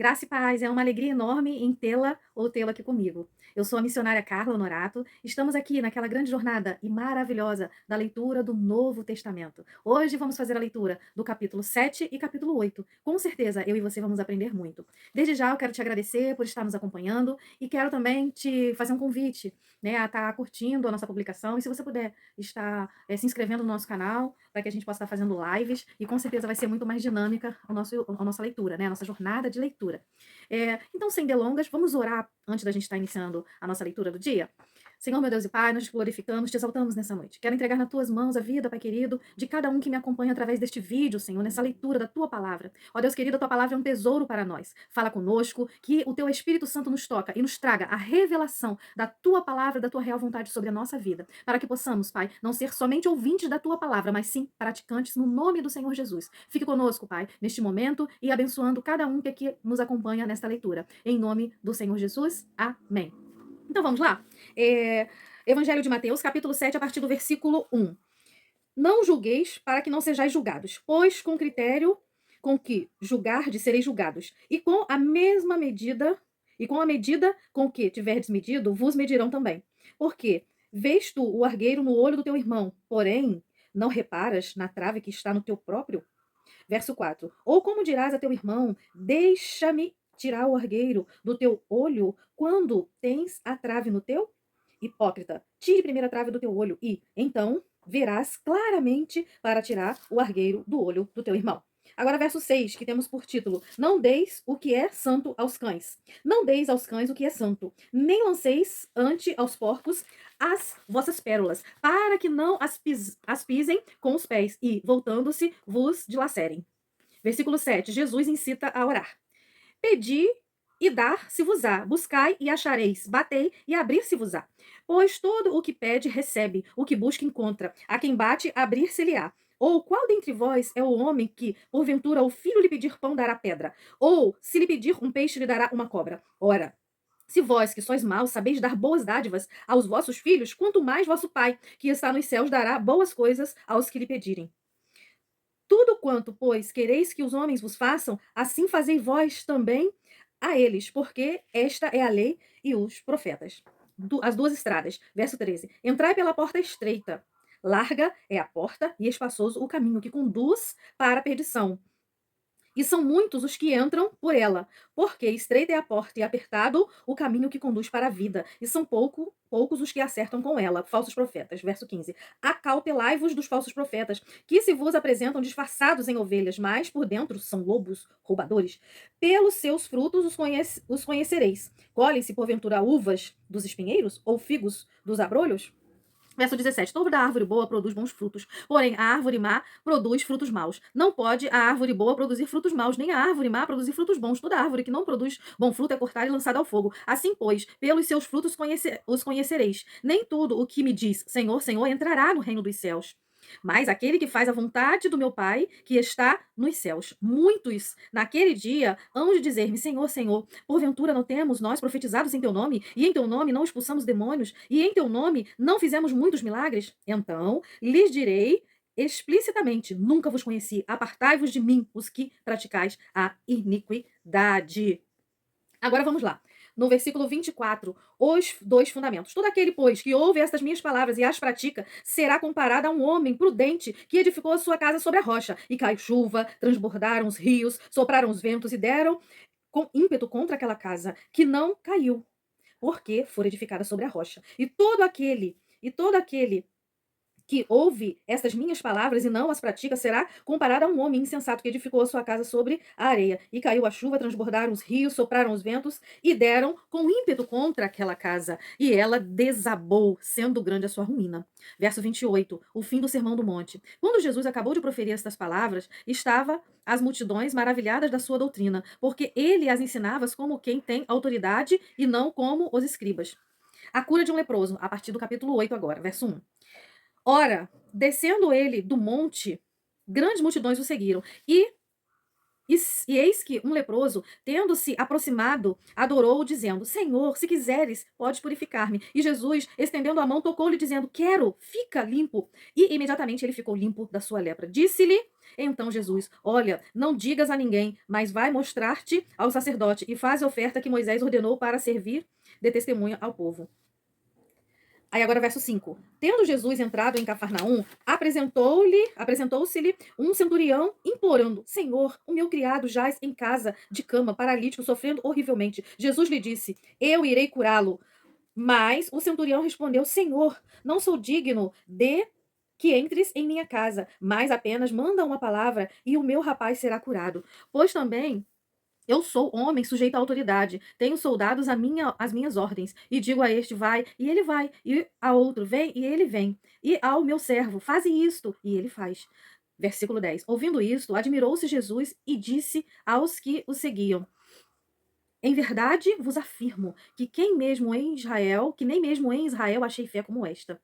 Graça e paz, é uma alegria enorme em tê-la ou tê-lo aqui comigo. Eu sou a missionária Carla Honorato. Estamos aqui naquela grande jornada e maravilhosa da leitura do Novo Testamento. Hoje vamos fazer a leitura do capítulo 7 e capítulo 8. Com certeza, eu e você vamos aprender muito. Desde já, eu quero te agradecer por estar nos acompanhando e quero também te fazer um convite, né, a estar curtindo a nossa publicação. E se você puder estar se inscrevendo no nosso canal, para que a gente possa estar fazendo lives, e com certeza vai ser muito mais dinâmica a nossa leitura, né, a nossa jornada de leitura. Então, sem delongas, vamos orar antes da gente estar iniciando a nossa leitura do dia? Senhor, meu Deus e Pai, nós te glorificamos, te exaltamos nessa noite. Quero entregar nas tuas mãos a vida, Pai querido, de cada um que me acompanha através deste vídeo, Senhor, nessa leitura da tua palavra. Ó Deus querido, a tua palavra é um tesouro para nós. Fala conosco, que o teu Espírito Santo nos toca e nos traga a revelação da tua palavra, da tua real vontade sobre a nossa vida, para que possamos, Pai, não ser somente ouvintes da tua palavra, mas sim praticantes no nome do Senhor Jesus. Fique conosco, Pai, neste momento e abençoando cada um que aqui nos acompanha nesta leitura. Em nome do Senhor Jesus, amém. Então vamos lá? Evangelho de Mateus, capítulo 7, a partir do versículo 1. Não julgueis para que não sejais julgados, pois com critério com que julgardes sereis julgados, e com a mesma medida, e com a medida com que tiverdes medido, vos medirão também. Porque vês tu o argueiro no olho do teu irmão, porém não reparas na trave que está no teu próprio? Verso 4. Ou como dirás a teu irmão, deixa-me tirar o argueiro do teu olho quando tens a trave no teu? Hipócrita, tire primeiro a trave do teu olho e, então, verás claramente para tirar o argueiro do olho do teu irmão. Agora, verso 6, que temos por título: Não deis o que é santo aos cães. Não deis aos cães o que é santo, nem lanceis ante aos porcos as vossas pérolas, para que não as pisem com os pés e, voltando-se, vos dilacerem. Versículo 7, Jesus incita a orar. Pedi e dar-se-vos-á, buscai e achareis, batei e abrir-se-vos-á. Pois todo o que pede, recebe, o que busca, encontra, a quem bate, abrir-se-lhe-á. Ou qual dentre vós é o homem que, porventura, ao filho lhe pedir pão, dará pedra? Ou, se lhe pedir um peixe, lhe dará uma cobra? Ora, se vós, que sois maus, sabeis dar boas dádivas aos vossos filhos, quanto mais vosso Pai, que está nos céus, dará boas coisas aos que lhe pedirem. Tudo quanto, pois, quereis que os homens vos façam, assim fazei vós também a eles, porque esta é a lei e os profetas. As duas estradas. Verso 13. Entrai pela porta estreita. Larga é a porta e espaçoso o caminho que conduz para a perdição. E são muitos os que entram por ela, porque estreita é a porta e apertado o caminho que conduz para a vida, e são poucos os que acertam com ela, falsos profetas. Verso 15. Acautelai-vos dos falsos profetas, que se vos apresentam disfarçados em ovelhas, mas por dentro são lobos roubadores. Pelos seus frutos os conhecereis. Colhem-se, porventura, uvas dos espinheiros, ou figos dos abrolhos? Verso 17. Toda árvore boa produz bons frutos, porém a árvore má produz frutos maus. Não pode a árvore boa produzir frutos maus, nem a árvore má produzir frutos bons. Toda árvore que não produz bom fruto é cortada e lançada ao fogo. Assim, pois, pelos seus frutos os conhecereis. Nem tudo o que me diz Senhor, Senhor entrará no reino dos céus, mas aquele que faz a vontade do meu Pai, que está nos céus. Muitos, naquele dia, hão de dizer-me, Senhor, Senhor, porventura não temos nós profetizados em teu nome, e em teu nome não expulsamos demônios, e em teu nome não fizemos muitos milagres? Então lhes direi explicitamente, nunca vos conheci, apartai-vos de mim, os que praticais a iniquidade. Agora vamos lá. No versículo 24, os dois fundamentos. Todo aquele, pois, que ouve estas minhas palavras e as pratica, será comparado a um homem prudente que edificou a sua casa sobre a rocha. E caiu chuva, transbordaram os rios, sopraram os ventos e deram com ímpeto contra aquela casa, que não caiu, porque foi edificada sobre a rocha. E todo aquele que ouve estas minhas palavras e não as pratica, será comparado a um homem insensato que edificou a sua casa sobre a areia. E caiu a chuva, transbordaram os rios, sopraram os ventos e deram com ímpeto contra aquela casa. E ela desabou, sendo grande a sua ruína. Verso 28, o fim do Sermão do Monte. Quando Jesus acabou de proferir estas palavras, estava as multidões maravilhadas da sua doutrina, porque ele as ensinava como quem tem autoridade e não como os escribas. A cura de um leproso, a partir do capítulo 8 agora, verso 1. Ora, descendo ele do monte, grandes multidões o seguiram. E E eis que um leproso, tendo-se aproximado, adorou, dizendo: Senhor, se quiseres, podes purificar-me. E Jesus, estendendo a mão, tocou-lhe, dizendo: Quero, fica limpo. E imediatamente ele ficou limpo da sua lepra. Disse-lhe então Jesus: Olha, não digas a ninguém, mas vai mostrar-te ao sacerdote e faz a oferta que Moisés ordenou para servir de testemunha ao povo. Aí agora verso 5. Tendo Jesus entrado em Cafarnaum, apresentou-se-lhe um centurião implorando: Senhor, o meu criado jaz em casa de cama, paralítico, sofrendo horrivelmente. Jesus lhe disse: Eu irei curá-lo. Mas o centurião respondeu: Senhor, não sou digno de que entres em minha casa, mas apenas manda uma palavra e o meu rapaz será curado. Pois também eu sou homem sujeito à autoridade, tenho soldados às minhas ordens, e digo a este, vai, e ele vai, e a outro, vem, e ele vem, e ao meu servo, faze isto, e ele faz. Versículo 10. Ouvindo isto, admirou-se Jesus e disse aos que o seguiam: Em verdade vos afirmo que nem mesmo em Israel achei fé como esta.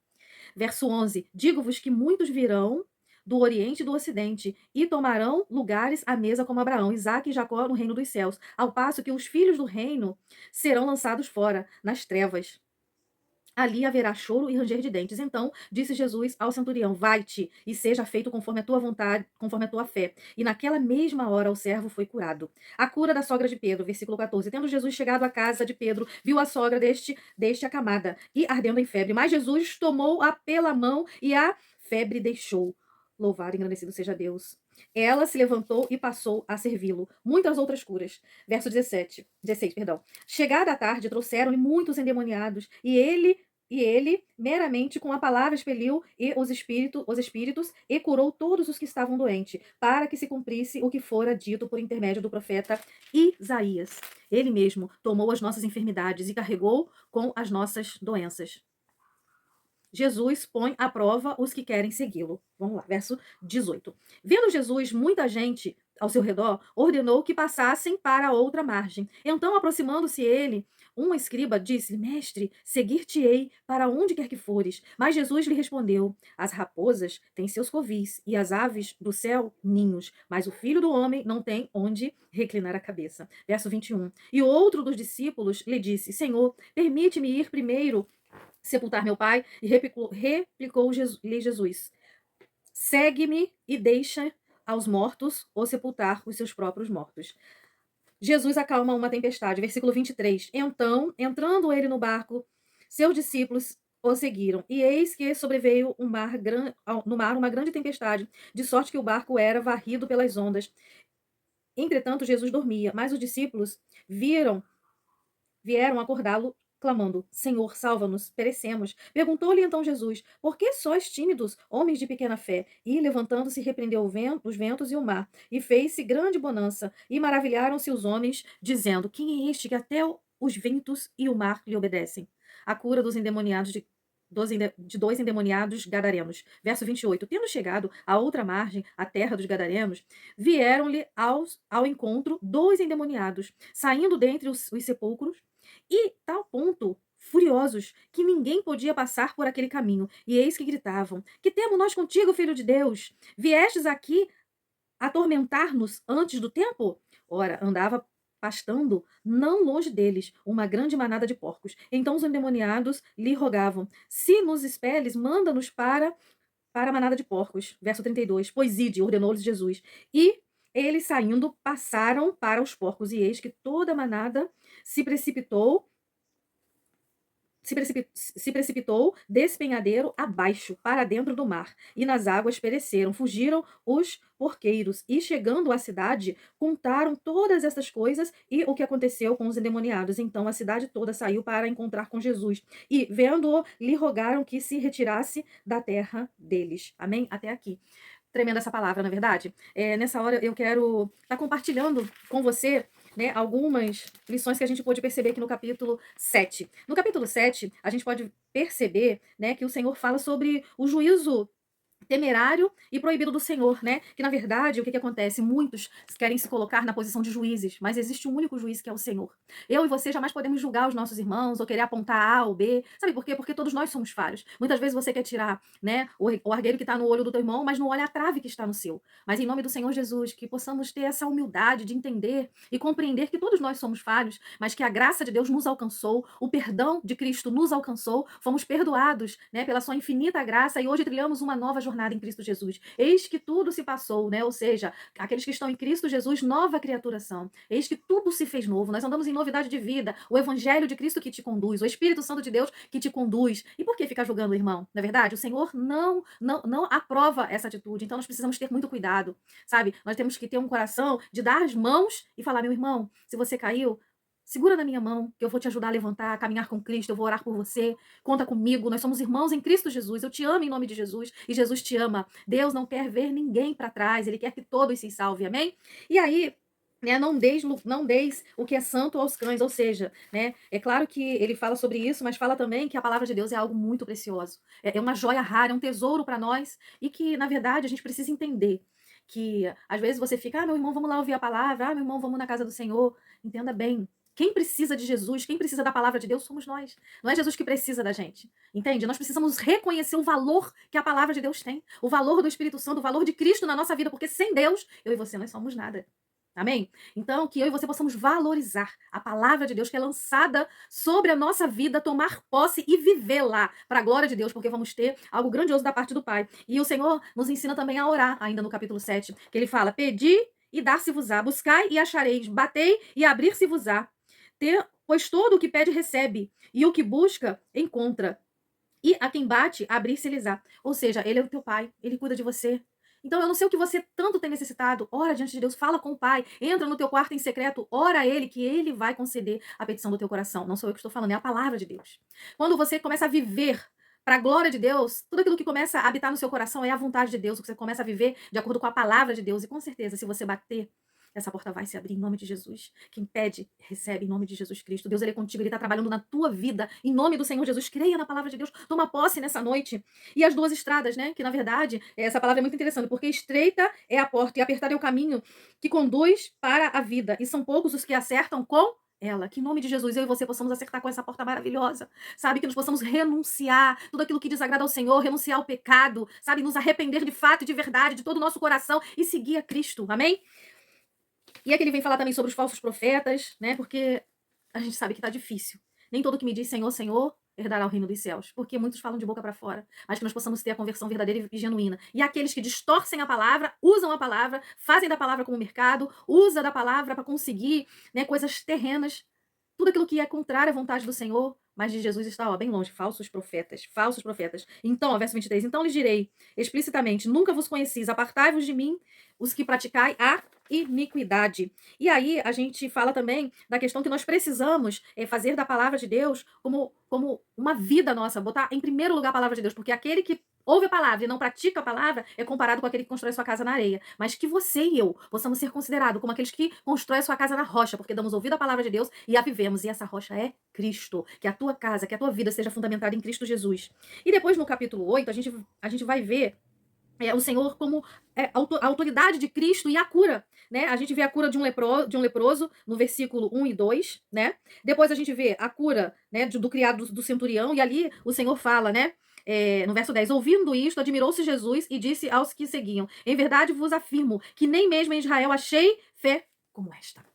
Verso 11: Digo-vos que muitos virão do Oriente e do Ocidente e tomarão lugares à mesa como Abraão, Isaque e Jacó no reino dos céus, ao passo que os filhos do reino serão lançados fora, nas trevas. Ali haverá choro e ranger de dentes. Então disse Jesus ao centurião: Vai-te e seja feito conforme a tua vontade, conforme a tua fé. E naquela mesma hora o servo foi curado. A cura da sogra de Pedro, versículo 14. Tendo Jesus chegado à casa de Pedro, viu a sogra deste acamada e ardendo em febre. Mas Jesus tomou-a pela mão e a febre deixou. Louvado e engrandecido seja Deus. Ela se levantou e passou a servi-lo. Muitas outras curas. Verso 16, perdão. Chegada a tarde, trouxeram-lhe muitos endemoniados, e ele, meramente com a palavra, expeliu os espíritos e curou todos os que estavam doentes, para que se cumprisse o que fora dito por intermédio do profeta Isaías. Ele mesmo tomou as nossas enfermidades e carregou com as nossas doenças. Jesus põe à prova os que querem segui-lo. Vamos lá, verso 18. Vendo Jesus muita gente ao seu redor, ordenou que passassem para a outra margem. Então, aproximando-se ele, um escriba disse: Mestre, seguir-te-ei para onde quer que fores. Mas Jesus lhe respondeu: As raposas têm seus covis e as aves do céu ninhos, mas o filho do homem não tem onde reclinar a cabeça. Verso 21. E outro dos discípulos lhe disse: Senhor, permite-me ir primeiro sepultar meu pai, e replicou-lhe Jesus: Segue-me e deixa aos mortos ou sepultar os seus próprios mortos. Jesus acalma uma tempestade. Versículo 23. Então, entrando ele no barco, seus discípulos o seguiram. E eis que sobreveio no mar uma grande tempestade, de sorte que o barco era varrido pelas ondas. Entretanto, Jesus dormia, mas os discípulos vieram acordá-lo, clamando: Senhor, salva-nos, perecemos. Perguntou-lhe então Jesus: Por que sois tímidos, homens de pequena fé? E, levantando-se, repreendeu os ventos e o mar, e fez-se grande bonança. E maravilharam-se os homens, dizendo: Quem é este que até os ventos e o mar lhe obedecem? A cura dos endemoniados de dois endemoniados gadarenos. Verso 28. Tendo chegado à outra margem, a terra dos gadarenos, vieram-lhe ao encontro dois endemoniados, saindo dentre os sepulcros, e tal ponto furiosos que ninguém podia passar por aquele caminho. E eis que gritavam: Que temos nós contigo, filho de Deus? Viestes aqui atormentar-nos antes do tempo? Ora, andava pastando não longe deles uma grande manada de porcos. Então os endemoniados lhe rogavam: Se nos expeles, manda-nos para a manada de porcos. Verso 32. Pois ide, ordenou-lhes Jesus. E eles saindo passaram para os porcos, e eis que toda a manada se precipitou despenhadeiro abaixo, para dentro do mar, e nas águas pereceram. Fugiram os porqueiros, e chegando à cidade, contaram todas essas coisas e o que aconteceu com os endemoniados. Então a cidade toda saiu para encontrar com Jesus, e, vendo-o, lhe rogaram que se retirasse da terra deles. Amém? Até aqui. Tremenda essa palavra, na verdade. Nessa hora eu quero estar compartilhando com você, né, algumas lições que a gente pôde perceber aqui no capítulo 7. No capítulo 7, a gente pode perceber, né, que o Senhor fala sobre o juízo temerário e proibido do Senhor, né? Que na verdade, o que que acontece? Muitos querem se colocar na posição de juízes, mas existe um único juiz que é o Senhor. Eu e você jamais podemos julgar os nossos irmãos ou querer apontar A ou B. Sabe por quê? Porque todos nós somos falhos. Muitas vezes você quer tirar, né, o argueiro que está no olho do teu irmão, mas não olha a trave que está no seu. Mas em nome do Senhor Jesus, que possamos ter essa humildade de entender e compreender que todos nós somos falhos, mas que a graça de Deus nos alcançou, o perdão de Cristo nos alcançou, fomos perdoados, né, pela sua infinita graça e hoje trilhamos uma nova jornada em Cristo Jesus. Eis que tudo se passou, né? Ou seja, aqueles que estão em Cristo Jesus, nova criatura são. Eis que tudo se fez novo. Nós andamos em novidade de vida. O evangelho de Cristo que te conduz, o Espírito Santo de Deus que te conduz. E por que ficar julgando o irmão? Na verdade, o Senhor não aprova essa atitude. Então nós precisamos ter muito cuidado, sabe? Nós temos que ter um coração de dar as mãos e falar: meu irmão, se você caiu, segura na minha mão, que eu vou te ajudar a levantar, a caminhar com Cristo, eu vou orar por você. Conta comigo, nós somos irmãos em Cristo Jesus. Eu te amo em nome de Jesus e Jesus te ama. Deus não quer ver ninguém para trás, ele quer que todos se salvem, amém? E aí, né, não deis o que é santo aos cães, ou seja, né, é claro que ele fala sobre isso, mas fala também que a palavra de Deus é algo muito precioso, é uma joia rara, é um tesouro para nós e que, na verdade, a gente precisa entender que às vezes você fica: meu irmão, vamos lá ouvir a palavra, meu irmão, vamos na casa do Senhor. Entenda bem, quem precisa de Jesus, quem precisa da palavra de Deus somos nós. Não é Jesus que precisa da gente. Entende? Nós precisamos reconhecer o valor que a palavra de Deus tem, o valor do Espírito Santo, o valor de Cristo na nossa vida, porque sem Deus, eu e você nós somos nada. Amém? Então, que eu e você possamos valorizar a palavra de Deus que é lançada sobre a nossa vida, tomar posse e vivê-la para a glória de Deus, porque vamos ter algo grandioso da parte do Pai. E o Senhor nos ensina também a orar, ainda no capítulo 7, que ele fala: pedi e dar-se-vos-á, buscai e achareis, batei e abrir-se-vos-á. Pois todo o que pede recebe, e o que busca encontra. E a quem bate, abrir-se-lhes-á. Ou seja, ele é o teu pai, ele cuida de você. Então, eu não sei o que você tanto tem necessitado. Ora diante de Deus, fala com o Pai, entra no teu quarto em secreto, ora a Ele, que Ele vai conceder a petição do teu coração. Não sou eu que estou falando, é a palavra de Deus. Quando você começa a viver para a glória de Deus, tudo aquilo que começa a habitar no seu coração é a vontade de Deus, o que você começa a viver de acordo com a palavra de Deus. E com certeza, se você bater, essa porta vai se abrir em nome de Jesus. Quem pede, recebe em nome de Jesus Cristo. Deus, ele é contigo, ele está trabalhando na tua vida. Em nome do Senhor Jesus, creia na palavra de Deus. Toma posse nessa noite. E as duas estradas, né? Que na verdade, essa palavra é muito interessante, porque estreita é a porta e apertado é o caminho que conduz para a vida. E são poucos os que acertam com ela. Que em nome de Jesus eu e você possamos acertar com essa porta maravilhosa. Sabe? Que nós possamos renunciar tudo aquilo que desagrada ao Senhor, renunciar ao pecado, sabe? Nos arrepender de fato e de verdade, de todo o nosso coração e seguir a Cristo. Amém? E aqui ele vem falar também sobre os falsos profetas, né? Porque a gente sabe que tá difícil. Nem todo que me diz Senhor, Senhor, herdará o reino dos céus. Porque muitos falam de boca para fora. Mas que nós possamos ter a conversão verdadeira e genuína. E aqueles que distorcem a palavra, usam a palavra, fazem da palavra como mercado, usa da palavra para conseguir, né, coisas terrenas. Tudo aquilo que é contrário à vontade do Senhor, mas de Jesus está, ó, bem longe. Falsos profetas, falsos profetas. Então, ó, verso 23, então lhes direi explicitamente, nunca vos conhecis, apartai-vos de mim, os que praticai a iniquidade. E aí a gente fala também da questão que nós precisamos fazer da palavra de Deus como uma vida nossa, botar em primeiro lugar a palavra de Deus, porque aquele que ouve a palavra e não pratica a palavra é comparado com aquele que constrói sua casa na areia. Mas que você e eu possamos ser considerados como aqueles que constroem sua casa na rocha, porque damos ouvido à palavra de Deus e a vivemos. E essa rocha é Cristo. Que a tua casa, que a tua vida seja fundamentada em Cristo Jesus. E depois no capítulo 8, a gente vai ver o Senhor como a autoridade de Cristo e a cura, né? A gente vê a cura de um leproso no versículo 1 e 2, né? Depois a gente vê a cura, né, do criado do centurião, e ali o Senhor fala, né? No verso 10, ouvindo isto, admirou-se Jesus e disse aos que seguiam: em verdade vos afirmo que nem mesmo em Israel achei fé como esta.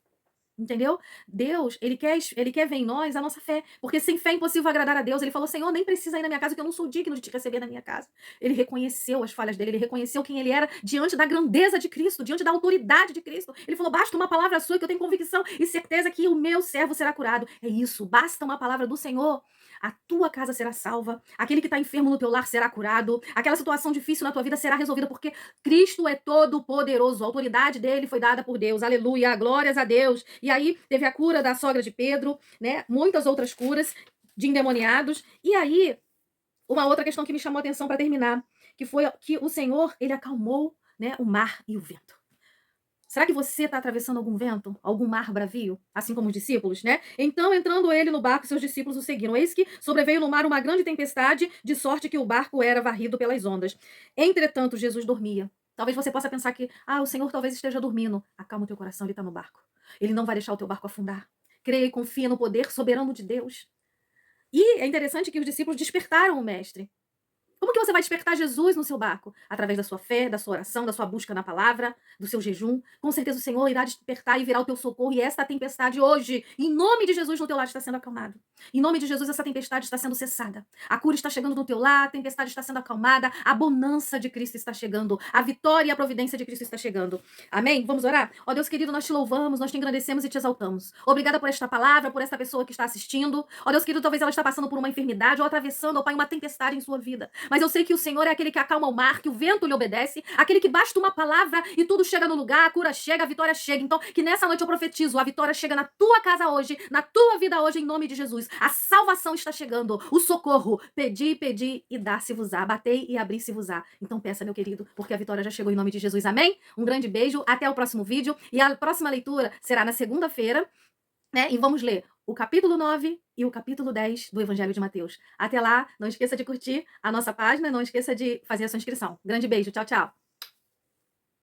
Entendeu? Deus, ele quer ver em nós a nossa fé, porque sem fé é impossível agradar a Deus. Ele falou: Senhor, nem precisa ir na minha casa, que eu não sou digno de te receber na minha casa. Ele reconheceu as falhas dele, ele reconheceu quem ele era diante da grandeza de Cristo, diante da autoridade de Cristo. Ele falou: basta uma palavra sua que eu tenho convicção e certeza que o meu servo será curado. É isso, basta uma palavra do Senhor. A tua casa será salva, aquele que está enfermo no teu lar será curado, aquela situação difícil na tua vida será resolvida, porque Cristo é todo poderoso, a autoridade dele foi dada por Deus, aleluia, glórias a Deus. E aí teve a cura da sogra de Pedro, né? Muitas outras curas de endemoniados. E aí, uma outra questão que me chamou a atenção para terminar, que foi que o Senhor, ele acalmou, né, o mar e o vento. Será que você está atravessando algum vento, algum mar bravio, assim como os discípulos, né? Então, entrando ele no barco, seus discípulos o seguiram. Eis que sobreveio no mar uma grande tempestade, de sorte que o barco era varrido pelas ondas. Entretanto, Jesus dormia. Talvez você possa pensar que, o Senhor talvez esteja dormindo. Acalma o teu coração, ele está no barco. Ele não vai deixar o teu barco afundar. Creia e confia no poder soberano de Deus. E é interessante que os discípulos despertaram o mestre. Como que você vai despertar Jesus no seu barco? Através da sua fé, da sua oração, da sua busca na palavra, do seu jejum. Com certeza o Senhor irá despertar e virá o teu socorro. E esta tempestade hoje, em nome de Jesus, no teu lado está sendo acalmado. Em nome de Jesus, essa tempestade está sendo cessada. A cura está chegando no teu lar, a tempestade está sendo acalmada, a bonança de Cristo está chegando, a vitória e a providência de Cristo está chegando. Amém? Vamos orar? Ó Deus querido, nós te louvamos, nós te engrandecemos e te exaltamos. Obrigada por esta palavra, por esta pessoa que está assistindo. Ó Deus querido, talvez ela está passando por uma enfermidade ou atravessando, ó Pai, uma tempestade em sua vida. Mas eu sei que o Senhor é aquele que acalma o mar, que o vento lhe obedece, aquele que basta uma palavra e tudo chega no lugar, a cura chega, a vitória chega. Então, que nessa noite eu profetizo, a vitória chega na tua casa hoje, na tua vida hoje, em nome de Jesus. A salvação está chegando, o socorro. Pedi, pedi e dá-se-vos-á. Batei e abri-se-vos-á. Então peça, meu querido, porque a vitória já chegou em nome de Jesus. Amém? Um grande beijo, até o próximo vídeo. E a próxima leitura será na segunda-feira, né? E vamos ler o capítulo 9 e o capítulo 10 do Evangelho de Mateus. Até lá, não esqueça de curtir a nossa página, não esqueça de fazer a sua inscrição. Grande beijo, tchau, tchau.